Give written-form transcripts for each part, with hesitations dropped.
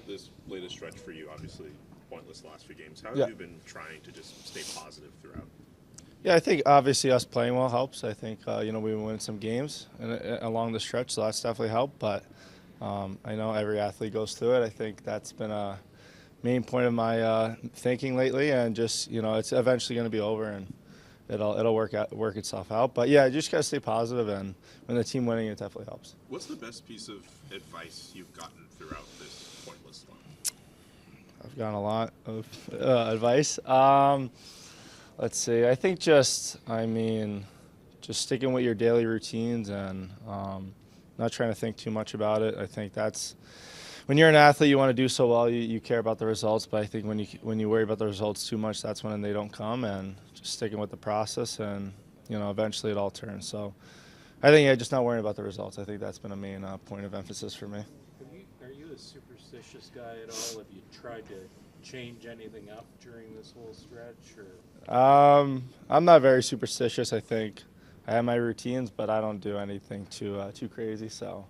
This latest stretch for you, obviously pointless last few games. How have Yeah. you been trying to just stay positive throughout? Yeah, I think obviously us playing well helps. I think we've been winning some games along the stretch, so that's definitely helped. But I know every athlete goes through it. I think that's been a main point of my thinking lately, and just it's eventually going to be over, and it'll work itself out. But yeah, you just gotta stay positive, and when the team winning, it definitely helps. What's the best piece of advice you've gotten throughout this pointless one? I've gotten a lot of advice. Let's see. I think just sticking with your daily routines and not trying to think too much about it. I think that's when you're an athlete, you want to do so well. You care about the results, but I think when you worry about the results too much, that's when they don't come. And just sticking with the process, and eventually it all turns. So I think just not worrying about the results. I think that's been a main point of emphasis for me. Are you a superstitious guy at all? Have you tried to change anything up during this whole stretch? Or I'm not very superstitious. I think I have my routines, but I don't do anything too crazy. So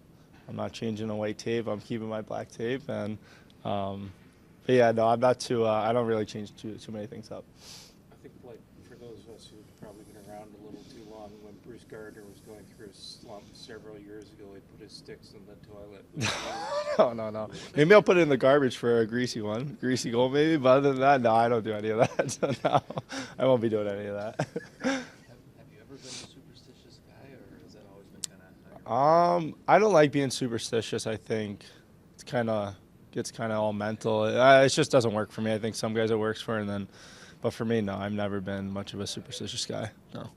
I'm not changing a white tape. I'm keeping my black tape, and but yeah, no, I'm not too. I don't really change too many things up. I think, like, for those of us who've probably been around a little too long, when Bruce Gardner was going through a slump several years ago, he put his sticks in the toilet. No. Maybe I'll put it in the garbage for a greasy goal maybe. But other than that, no, I don't do any of that. So no, I won't be doing any of that. Have you ever been a superstitious guy, or has that always been kind of? I don't like being superstitious. I think it's gets kind of all mental. It just doesn't work for me. I think some guys it works for, but for me, no. I've never been much of a superstitious guy. No.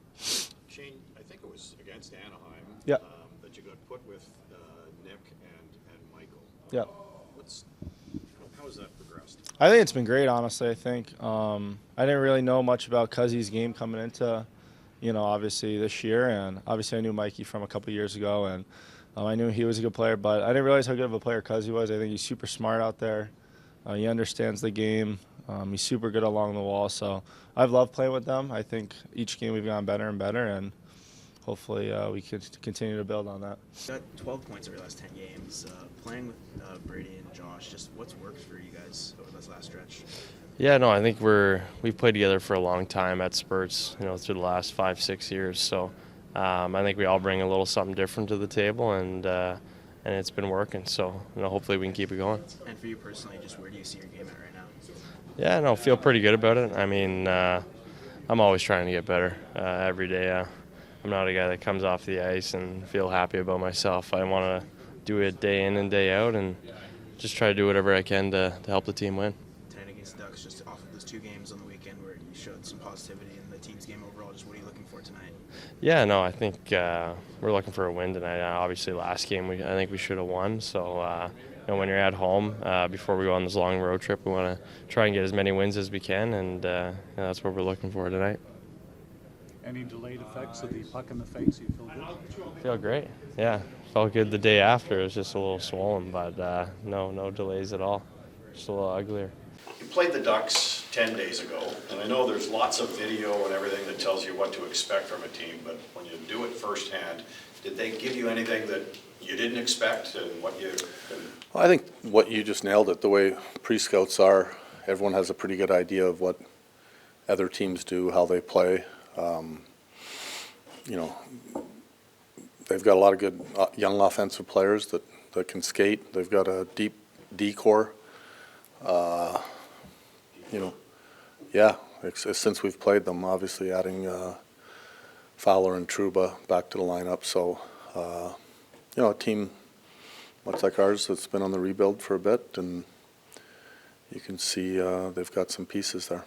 Shane, I think it was against Anaheim Yeah. that you got put with Nick and Michael. Yeah. How has that progressed? I think it's been great, honestly. I think I didn't really know much about Cuzzy's game coming into, obviously this year, and obviously I knew Mikey from a couple years ago, and I knew he was a good player, but I didn't realize how good of a player Cuzzy was. I think he's super smart out there. He understands the game. He's super good along the wall, so I've loved playing with them. I think each game we've gotten better and better, and hopefully we can continue to build on that. You got 12 points over your last 10 games. Playing with Brady and Josh, just what's worked for you guys over this last stretch? Yeah, no, I think we've played together for a long time at spurts, through the last 5-6 years. So I think we all bring a little something different to the table, and it's been working. So hopefully we can keep it going. And for you personally, just where do you see your game at right now? Yeah, no, feel pretty good about it. I mean, I'm always trying to get better every day. I'm not a guy that comes off the ice and feel happy about myself. I want to do it day in and day out, and just try to do whatever I can to help the team win. Tonight against the Ducks, just off of those two games on the weekend where you showed some positivity in the team's game overall, just what are you looking for tonight? Yeah, no, I think we're looking for a win tonight. Obviously, last game I think we should have won. So, when you're at home, before we go on this long road trip, we want to try and get as many wins as we can, and that's what we're looking for tonight. Any delayed effects of the puck in the face? You feel good? Feel great. Yeah, felt good the day after. It was just a little swollen, but no delays at all. Just a little uglier. You played the Ducks 10 days ago, and I know there's lots of video and everything that tells you what to expect from a team, but when you do it firsthand, did they give you anything that you didn't expect and what you... Well, I think what you just nailed it, the way pre-scouts are, everyone has a pretty good idea of what other teams do, how they play. They've got a lot of good young offensive players that can skate. They've got a deep D-core. Since we've played them, obviously adding Fowler and Trouba back to the lineup. So, a team much like ours that's been on the rebuild for a bit, and you can see they've got some pieces there.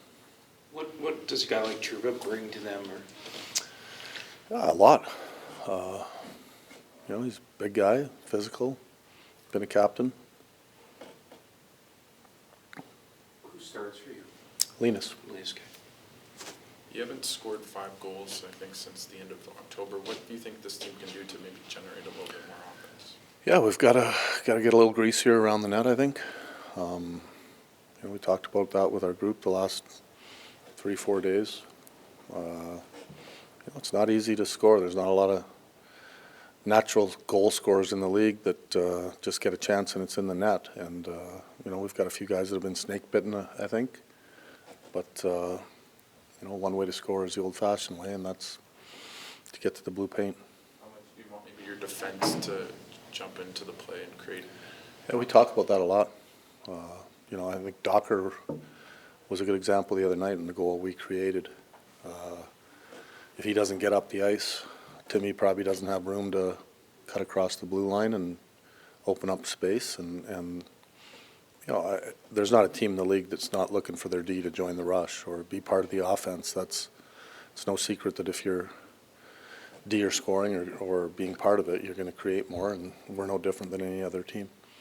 What does a guy like Trouba bring to them? A lot. He's a big guy, physical, been a captain. Who starts for you? Linus. Okay. You haven't scored 5 goals, I think, since the end of October. What do you think this team can do to maybe generate a little bit more offense? Yeah, we've got to get a little greasier around the net, I think. We talked about that with our group the last 3-4 days. It's not easy to score. There's not a lot of natural goal scorers in the league that just get a chance and it's in the net. And, we've got a few guys that have been snake bitten, I think. But, one way to score is the old-fashioned way, and that's to get to the blue paint. How much do you want maybe your defense to jump into the play and create? Yeah, we talk about that a lot. I think Docker was a good example the other night in the goal we created. If he doesn't get up the ice, Timmy probably doesn't have room to cut across the blue line and open up space. And there's not a team in the league that's not looking for their D to join the rush or be part of the offense. It's no secret that if you're D or scoring or being part of it, you're going to create more, and we're no different than any other team.